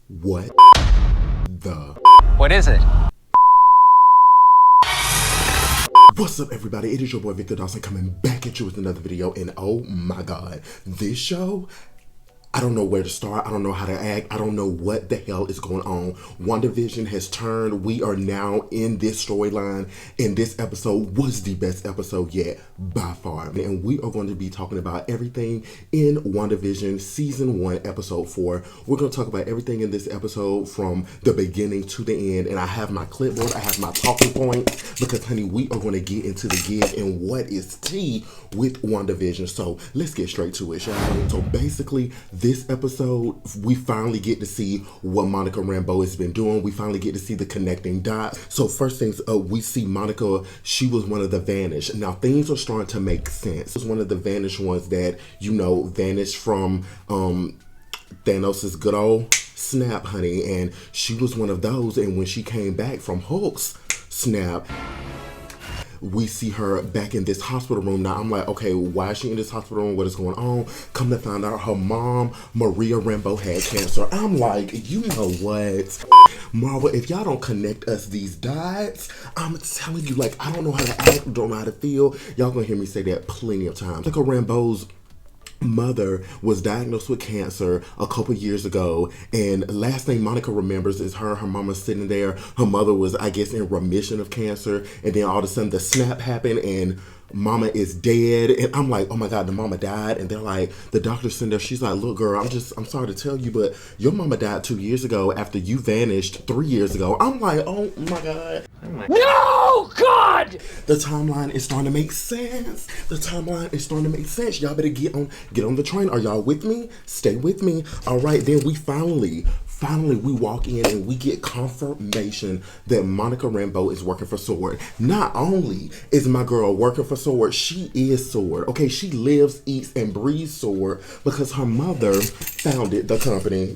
What the? What is it? What's up, everybody? It is your boy Victor Dawson coming back at you with another video, and oh my god, this show, I don't know where to start. I don't know how to act. I don't know what the hell is going on. WandaVision has turned. We are now in this storyline, and this episode was the best episode yet by far. And we are going to be talking about everything in WandaVision Season 1, Episode 4. We're going to talk about everything in this episode from the beginning to the end. And I have my clipboard. I have my talking points because, honey, we are going to get into the gig and what is tea with WandaVision. So let's get straight to it, shall we? So basically, this episode, we finally get to see what Monica Rambeau has been doing. We finally get to see the connecting dots. So first things, we see Monica, she was one of the vanished. Now things are starting to make sense. She was one of the vanished ones that, you know, vanished from Thanos' good old snap, honey. And she was one of those. And when she came back from Hulk's snap, we see her back in this hospital room. Now I'm like, okay, why is she in this hospital room? What is going on? Come to find out her mom, Maria Rambeau, had cancer. I'm like, you know what? Marvel, if y'all don't connect us these dots, I'm telling you, like, I don't know how to act, don't know how to feel. Y'all gonna hear me say that plenty of times. Like, Rambeau's mother was diagnosed with cancer a couple years ago, and last thing Monica remembers is her mama sitting there. Her mother was, I guess, in remission of cancer, and then all of a sudden the snap happened and mama is dead. And I'm like, oh my god, the mama died. And they're like, the doctor's sitting there, she's like, look girl, I'm sorry to tell you, but your mama died 2 years ago after you vanished 3 years ago. I'm like, oh my god. No, God! The timeline is starting to make sense. The timeline is starting to make sense. Y'all better get on the train. Are y'all with me? Stay with me. All right, then we finally we walk in and we get confirmation that Monica Rambeau is working for SWORD. Not only is my girl working for SWORD, she is SWORD. Okay, she lives, eats, and breathes SWORD because her mother founded the company.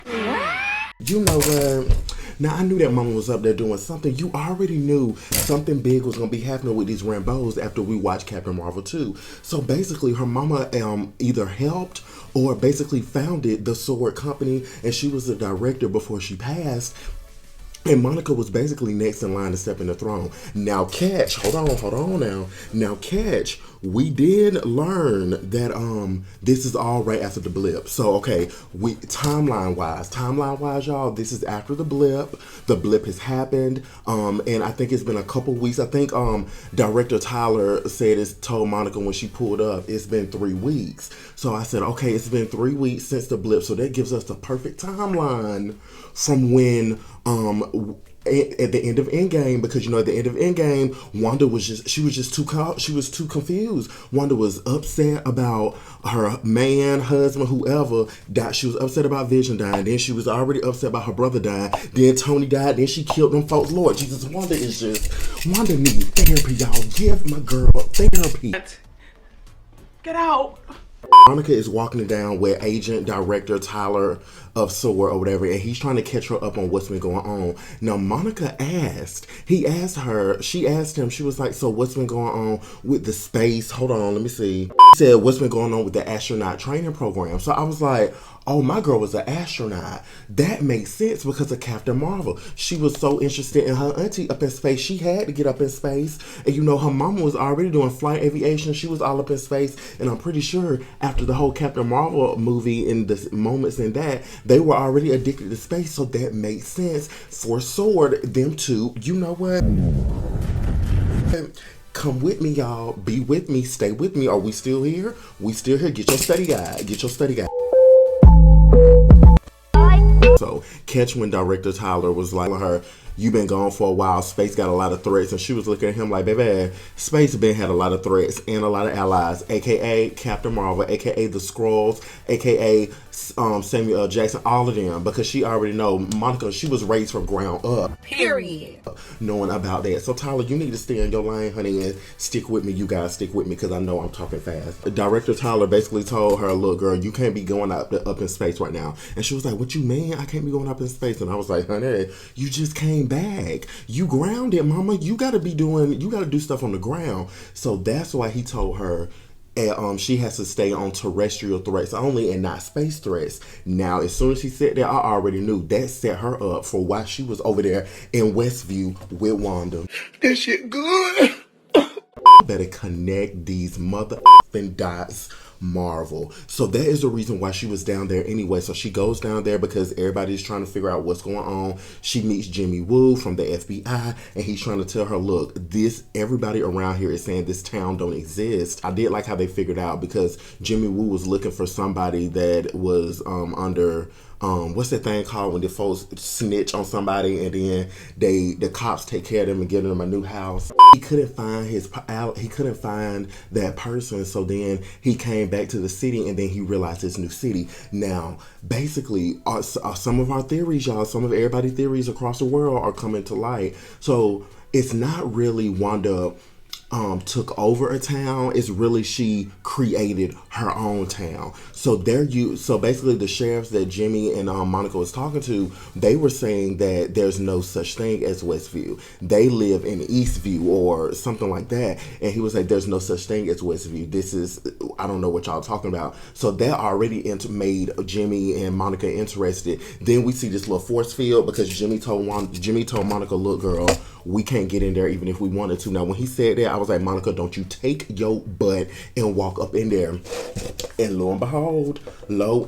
You know what? Now, I knew that mama was up there doing something. You already knew something big was going to be happening with these Rambeaus after we watched Captain Marvel 2. So basically, her mama either helped or basically founded the SWORD company, and she was the director before she passed. And Monica was basically next in line to step in the throne. Now catch, hold on now. Now catch, we did learn that this is all right after the blip. So okay, timeline wise, y'all, this is after the blip. The blip has happened. And I think it's been a couple weeks. I think Director Tyler told Monica when she pulled up, it's been 3 weeks. So I said, okay, it's been 3 weeks since the blip. So that gives us the perfect timeline from when at the end of Endgame, because you know at the end of Endgame, Wanda was too confused. Wanda was upset about her man, husband, whoever died. She was upset about Vision dying. Then she was already upset about her brother dying. Then Tony died. Then she killed them folks. Lord Jesus, Wanda needs therapy, y'all. Give my girl therapy. Get out! Monica is walking down with Agent Director Tyler of SWORD or whatever, and he's trying to catch her up on what's been going on. Now, Monica she asked him, she was like, so what's been going on with the space? Hold on, let me see. She said, what's been going on with the astronaut training program? So I was like, oh, my girl was an astronaut. That makes sense because of Captain Marvel. She was so interested in her auntie up in space. She had to get up in space. And you know, her mama was already doing flight aviation. She was all up in space. And I'm pretty sure after the whole Captain Marvel movie and the moments in that, they were already addicted to space. So that makes sense for SWORD, them two. You know what? Come with me, y'all. Be with me. Stay with me. Are we still here? We still here. Get your study guide. Get your study guide. So catch when Director Tyler was like her, you've been gone for a while, space got a lot of threats, and she was looking at him like, baby, space been had a lot of threats and a lot of allies, aka Captain Marvel, aka the Skrulls, aka Samuel L. Jackson, all of them, because she already know Monica, she was raised from ground up. Period. Knowing about that. So Tyler, you need to stay in your lane, honey, and stick with me. You guys stick with me because I know I'm talking fast. Director Tyler basically told her, look girl, you can't be going up in space right now. And she was like, what you mean? I can't be going up in space. And I was like, honey, you just came back. You grounded, mama. You gotta do stuff on the ground. So that's why he told her, And she has to stay on terrestrial threats only and not space threats. Now, as soon as she said that, I already knew that set her up for why she was over there in Westview with Wanda. That shit good. Better connect these motherfucking dots, Marvel. So that is the reason why she was down there anyway. So she goes down there because everybody's trying to figure out what's going on. She meets Jimmy Woo from the FBI, and he's trying to tell her, look, everybody around here is saying this town don't exist. I did like how they figured out, because Jimmy Woo was looking for somebody that was under what's that thing called when the folks snitch on somebody and then the cops take care of them and give them a new house. He couldn't find that person, so then he came back to the city, and then he realized his new city. Now, basically, some of our theories, y'all, some of everybody's theories across the world are coming to light. So it's not really Wanda took over a town. It's really she created her own town. So basically the sheriffs that Jimmy and Monica was talking to, they were saying that there's no such thing as Westview. They live in Eastview or something like that. And he was like, there's no such thing as Westview. I don't know what y'all talking about. So that already made Jimmy and Monica interested. Then we see this little force field because Jimmy told Monica, look, girl, we can't get in there even if we wanted to. Now, when he said that, I was like, Monica, don't you take your butt and walk up in there. And lo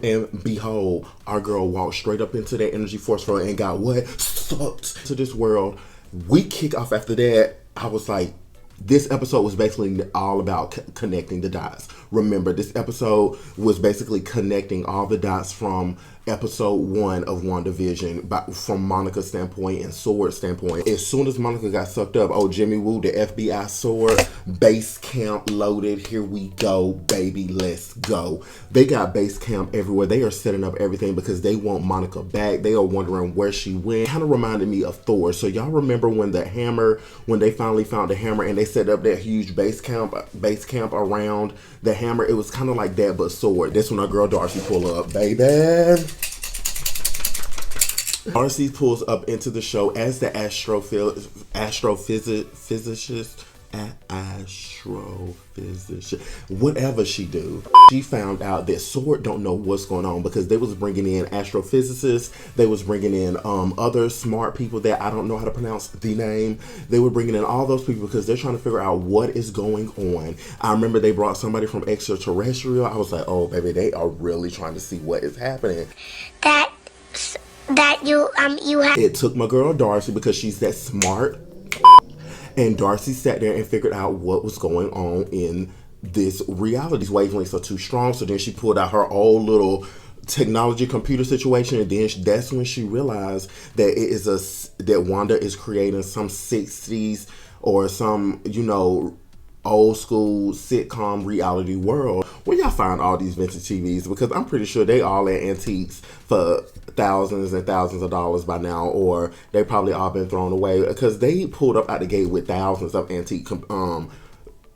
and behold, our girl walked straight up into that energy force field and got what? Sucked to this world. We kick off after that. I was like, this episode was basically all about connecting the dots. Remember, this episode was basically connecting all the dots from episode 1 of WandaVision, from Monica's standpoint and Sword's standpoint. As soon as Monica got sucked up, Jimmy Woo, the FBI Sword, base camp loaded. Here we go, baby, let's go. They got base camp everywhere. They are setting up everything because they want Monica back. They are wondering where she went. Kind of reminded me of Thor. So y'all remember when they finally found the hammer and they set up that huge base camp around the hammer? It was kind of like that, but Sword. That's when our girl Darcy pull up, baby. Darcy pulls up into the show as the astrophysicist, whatever she do. She found out that Sword don't know what's going on because they was bringing in astrophysicists, they was bringing in other smart people that I don't know how to pronounce the name. They were bringing in all those people because they're trying to figure out what is going on. I remember they brought somebody from extraterrestrial. I was like, oh baby, they are really trying to see what is happening. It took my girl Darcy because she's that smart. And Darcy sat there and figured out what was going on in this reality. These wavelengths are too strong. So then she pulled out her old little technology computer situation, and then that's when she realized that that Wanda is creating some 60s or some, old school sitcom reality world. Where y'all find all these vintage TVs? Because I'm pretty sure they all at antiques for thousands and thousands of dollars by now, or they probably all been thrown away because they pulled up out the gate with thousands of antique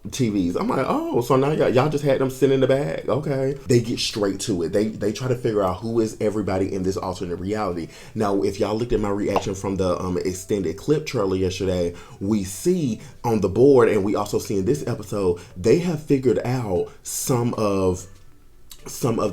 TVs. I'm like, oh, so now y'all just had them sit in the bag. Okay. They get straight to it. They try to figure out who is everybody in this alternate reality. Now, if y'all looked at my reaction from the extended clip trailer yesterday, we see on the board, and we also see in this episode, they have figured out some of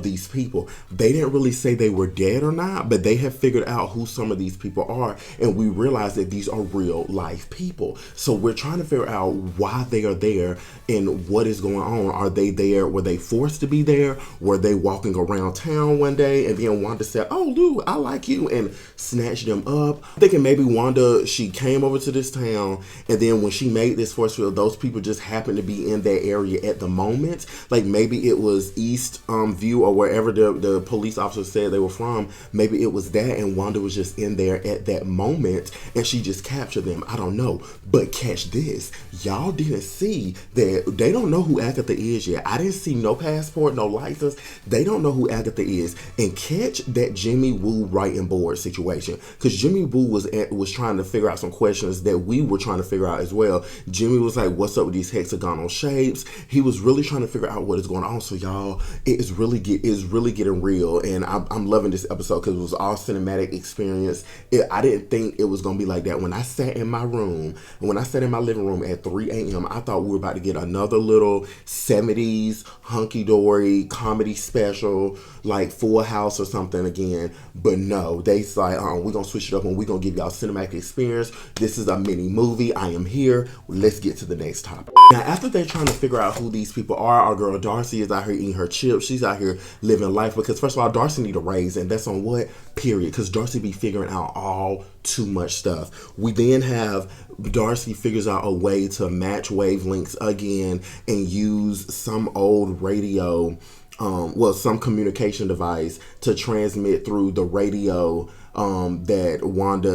these people. They didn't really say they were dead or not, but they have figured out who some of these people are, and we realize that these are real life people. So we're trying to figure out why they are there and what is going on. Are they there? Were they forced to be there? Were they walking around town one day and then Wanda said, oh Lou, I like you, and snatched them up? I'm thinking maybe Wanda, she came over to this town, and then when she made this force field, those people just happened to be in that area at the moment. Like maybe it was East View or wherever the police officer said they were from. Maybe it was that, and Wanda was just in there at that moment and she just captured them. I don't know. But catch this, y'all didn't see that they don't know who Agatha is yet. I didn't see no passport, no license. They don't know who Agatha is. And catch that Jimmy Woo writing board situation, because Jimmy Woo was trying to figure out some questions that we were trying to figure out as well. Jimmy was like, what's up with these hexagonal shapes? He was really trying to figure out what is going on. So y'all, it is really getting real, and I'm loving this episode because it was all cinematic experience. I didn't think it was gonna be like that. When I sat in my room, when I sat in my living room at 3 a.m., I thought we were about to get another little 70s hunky-dory comedy special, like Full House or something again. But no, they like, we're gonna switch it up and we're gonna give y'all cinematic experience. This is a mini movie. I am here. Let's get to the next topic. Now, after they're trying to figure out who these people are, our girl Darcy is out here eating her chips. She's out here living life because, first of all, Darcy need a raise, and that's on what? Period. Because Darcy be figuring out all too much stuff. We then have Darcy figures out a way to match wavelengths again and use some old radio, some communication device to transmit through the radio that Wanda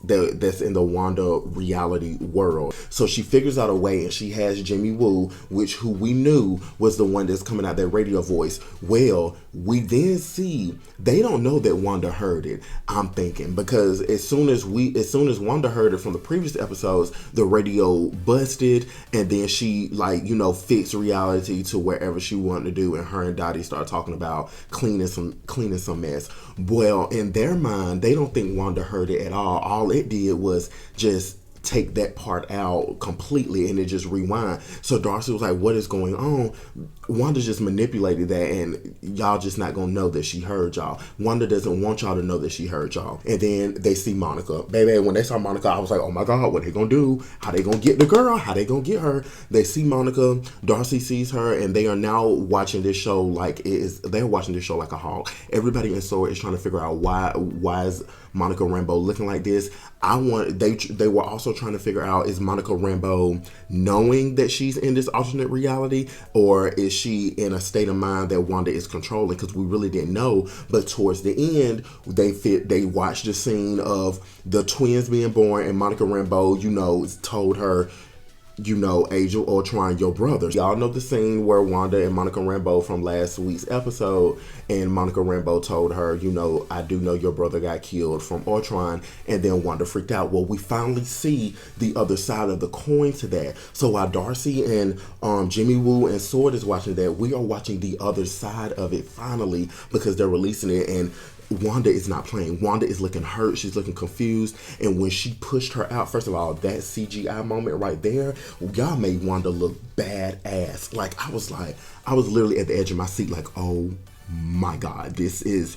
that's in the Wanda reality world. So she figures out a way, and she has Jimmy Woo, who we knew was the one that's coming out that radio voice. Well, we then see they don't know that Wanda heard it, I'm thinking, because as soon as Wanda heard it from the previous episodes, the radio busted, and then she fixed reality to wherever she wanted to do, and her and Dottie start talking about cleaning some mess. Well, in their mind, they don't think Wanda heard it at all. All it did was just take that part out completely and it just rewind. So Darcy was like, what is going on? Wanda just manipulated that, and y'all just not gonna know that she heard y'all. Wanda doesn't want y'all to know that she heard y'all. And then they see Monica. Baby, when they saw Monica, I was like, oh my God, what they gonna do? How they gonna get the girl? How they gonna get her? They see Monica, Darcy sees her, and they are now watching this show they're watching this show like a hawk. Everybody in SOAR is trying to figure out why is Monica Rambeau looking like this. They were also trying to figure out, is Monica Rambeau knowing that she's in this alternate reality, or is she in a state of mind that Wanda is controlling? Because we really didn't know. But towards the end, they watched the scene of the twins being born, and Monica Rambeau, told her, Age of Ultron, your brother. Y'all know the scene where Wanda and Monica Rambeau from last week's episode, and Monica Rambeau told her, I do know your brother got killed from Ultron, and then Wanda freaked out. Well, we finally see the other side of the coin to that. So while Darcy and Jimmy Woo and Sword is watching that, we are watching the other side of it finally, because they're releasing it, and Wanda is not playing. Wanda is looking hurt. She's looking confused. And when she pushed her out, first of all, that CGI moment right there, y'all made Wanda look badass. I was literally at the edge of my seat like, oh my God, this is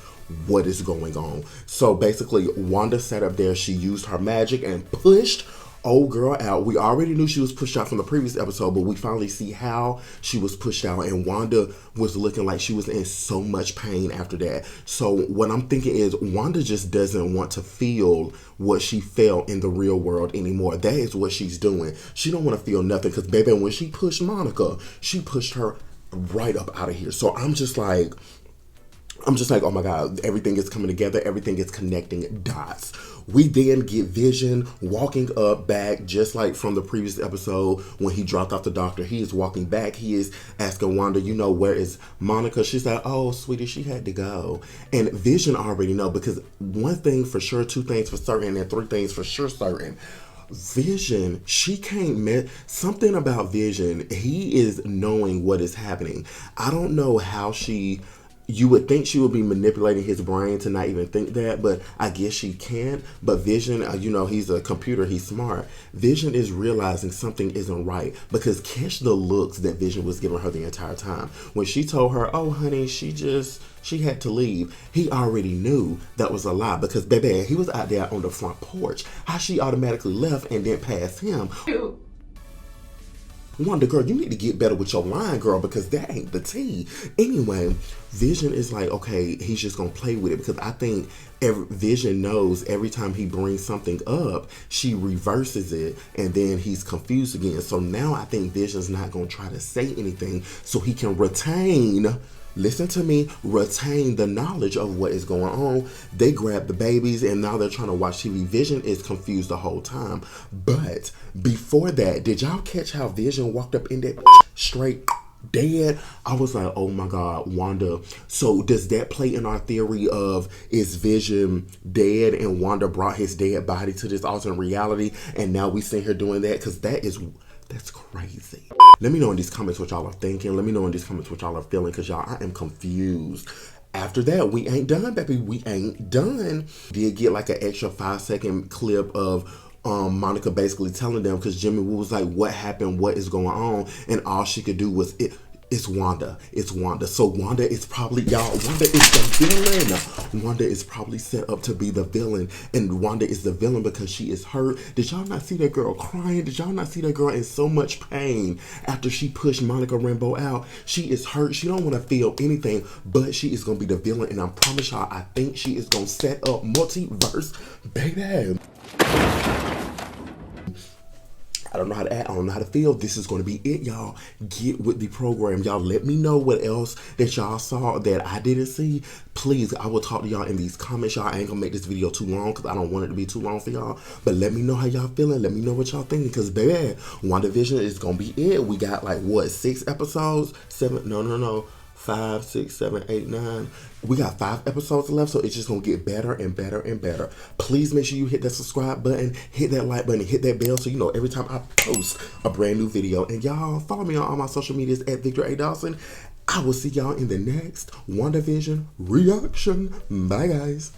what is going on. So basically, Wanda sat up there. She used her magic and pushed old girl out. We already knew she was pushed out from the previous episode, but we finally see how she was pushed out, and Wanda was looking like she was in so much pain after that. So what I'm thinking is Wanda just doesn't want to feel what she felt in the real world anymore. That is what she's doing. She don't want to feel nothing, because baby, when she pushed Monica, she pushed her right up out of here. So I'm just like, oh my God, everything is coming together. Everything is connecting dots. We then get Vision walking up back, just like from the previous episode when he dropped off the doctor. He is walking back. He is asking Wanda, where is Monica? She's like, oh, sweetie, she had to go. And Vision already know, because one thing for sure, two things for certain, and three things for sure certain. Vision, she can't miss something about Vision. He is knowing what is happening. I don't know how you would think she would be manipulating his brain to not even think that, but I guess she can't. But Vision, he's a computer, he's smart. Vision is realizing something isn't right, because catch the looks that Vision was giving her the entire time. When she told her, oh honey, she had to leave, he already knew that was a lie, because baby, he was out there on the front porch. How she automatically left and then passed him. Wanda, girl, you need to get better with your line, girl, because that ain't the tea. Anyway, Vision is like, okay, he's just going to play with it, because I think Vision knows every time he brings something up, she reverses it, and then he's confused again. So now I think Vision's not going to try to say anything so he can retain the knowledge of what is going on. They grab the babies, and now they're trying to watch TV. Vision is confused the whole time. But before that, did y'all catch how Vision walked up in that straight dead? I was like, oh my God, Wanda. So does that play in our theory of, is Vision dead and Wanda brought his dead body to this alternate reality, and now we see her doing that? Because that's crazy. Let me know in these comments what y'all are thinking. Let me know in these comments what y'all are feeling, because y'all, I am confused. After that, we ain't done, baby. We ain't done. Did get like an extra 5-second clip of Monica basically telling them, because Jimmy Woo was like, what happened? What is going on? And all she could do was, it's Wanda. It's Wanda. So Wanda is probably, y'all, Wanda is the villain. Wanda is probably set up to be the villain. And Wanda is the villain because she is hurt. Did y'all not see that girl crying? Did y'all not see that girl in so much pain after she pushed Monica Rambeau out? She is hurt. She don't want to feel anything, but she is going to be the villain. And I promise y'all, I think she is going to set up multiverse, baby. I don't know how to act. I don't know how to feel. This is going to be it, y'all. Get with the program. Y'all let me know what else that y'all saw that I didn't see. Please, I will talk to y'all in these comments. Y'all, I ain't going to make this video too long because I don't want it to be too long for y'all. But let me know how y'all feeling. Let me know what y'all thinking, because, baby, WandaVision is going to be it. We got, like, what, 6 episodes? 7? No. 5, 6, 7, 8, 9. We got 5 episodes left, so it's just gonna get better and better and better. Please make sure you hit that subscribe button, hit that like button, hit that bell so you know every time I post a brand new video. And y'all follow me on all my social medias at Victor A Dawson. I will see y'all in the next WandaVision reaction. Bye, guys.